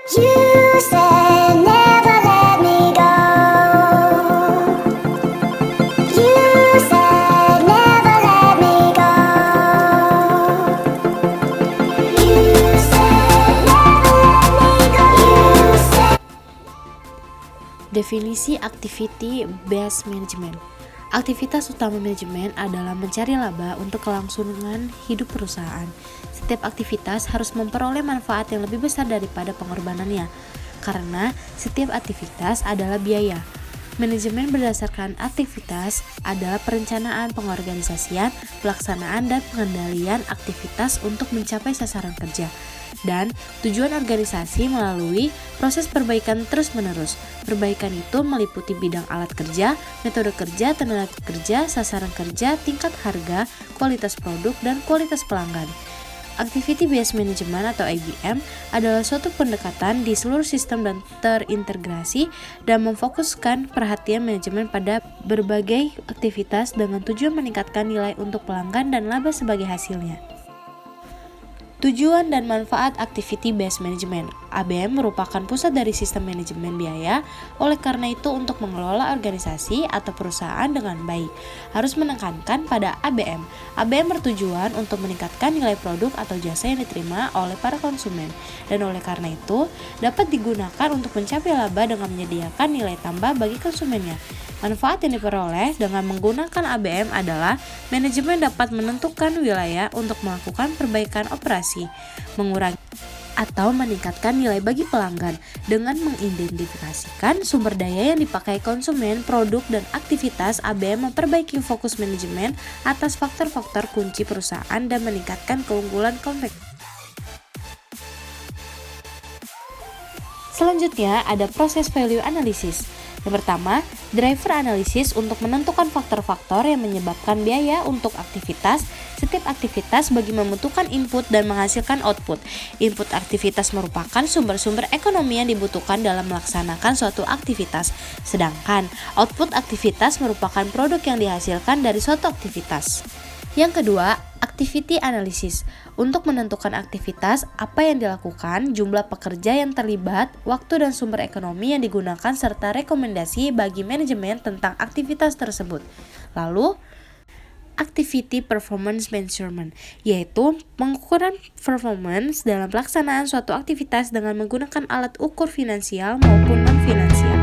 You said never let me go. You said never let me go. You said never let me go. You said. Definisi activity based management. Aktivitas utama manajemen adalah mencari laba untuk kelangsungan hidup perusahaan. Setiap aktivitas harus memperoleh manfaat yang lebih besar daripada pengorbanannya, karena setiap aktivitas adalah biaya. Manajemen berdasarkan aktivitas adalah perencanaan, pengorganisasian, pelaksanaan, dan pengendalian aktivitas untuk mencapai sasaran kerja. Dan tujuan organisasi melalui proses perbaikan terus-menerus. Perbaikan itu meliputi bidang alat kerja, metode kerja, tenaga kerja, sasaran kerja, tingkat harga, kualitas produk, dan kualitas pelanggan. Activity Based Management atau ABM adalah suatu pendekatan di seluruh sistem dan terintegrasi dan memfokuskan perhatian manajemen pada berbagai aktivitas dengan tujuan meningkatkan nilai untuk pelanggan dan laba sebagai hasilnya. Tujuan dan manfaat Activity Based Management. ABM merupakan pusat dari sistem manajemen biaya, oleh karena itu untuk mengelola organisasi atau perusahaan dengan baik, harus menekankan pada ABM. ABM bertujuan untuk meningkatkan nilai produk atau jasa yang diterima oleh para konsumen, dan oleh karena itu dapat digunakan untuk mencapai laba dengan menyediakan nilai tambah bagi konsumennya. Manfaat yang diperoleh dengan menggunakan ABM adalah manajemen dapat menentukan wilayah untuk melakukan perbaikan operasi, mengurangi atau meningkatkan nilai bagi pelanggan dengan mengidentifikasikan sumber daya yang dipakai konsumen, produk, dan aktivitas. ABM memperbaiki fokus manajemen atas faktor-faktor kunci perusahaan dan meningkatkan keunggulan kompetitif. Selanjutnya ada proses value analysis. Yang pertama, driver analysis untuk menentukan faktor-faktor yang menyebabkan biaya untuk aktivitas. Setiap aktivitas bagi membutuhkan input dan menghasilkan output. Input aktivitas merupakan sumber-sumber ekonomi yang dibutuhkan dalam melaksanakan suatu aktivitas. Sedangkan output aktivitas merupakan produk yang dihasilkan dari suatu aktivitas. Yang kedua, activity analysis. Untuk menentukan aktivitas, apa yang dilakukan, jumlah pekerja yang terlibat, waktu dan sumber ekonomi yang digunakan, serta rekomendasi bagi manajemen tentang aktivitas tersebut. Lalu, activity performance measurement, yaitu pengukuran performance dalam pelaksanaan suatu aktivitas dengan menggunakan alat ukur finansial maupun non-finansial.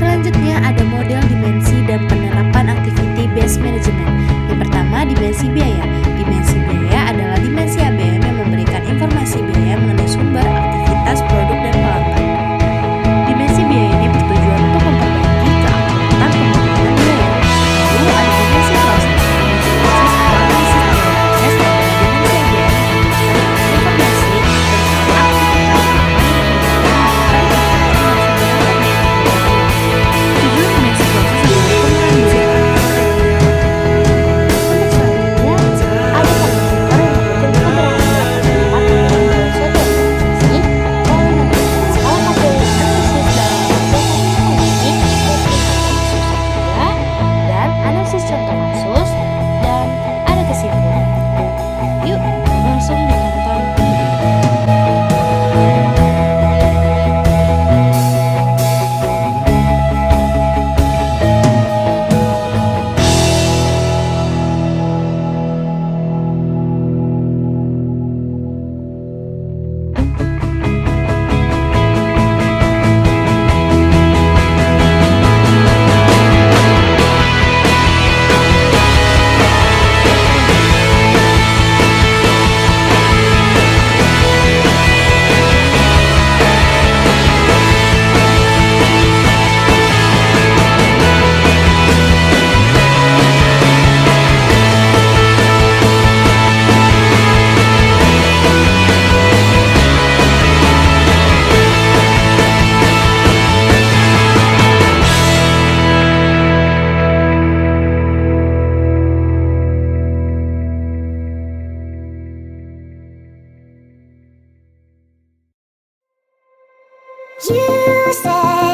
Selanjutnya ada model dimensi dan penerapan activity based management. Yang pertama, dimensi biaya. Dimensi biaya adalah dimensi ABM yang memberikan informasi biaya mengenai sumber, aktivitas, produk, dan pelanggan. Dimensi biaya ini bertujuan untuk memperbaiki keakuratan penggunaan biaya. Lalu ada dimensi proses. Dimensi proses adalah analisis biaya proses dan dimensi ABM yang memberikan informasi tentang aktivitas apa yang tujuan dimensi proses adalah pengurangan biaya. You said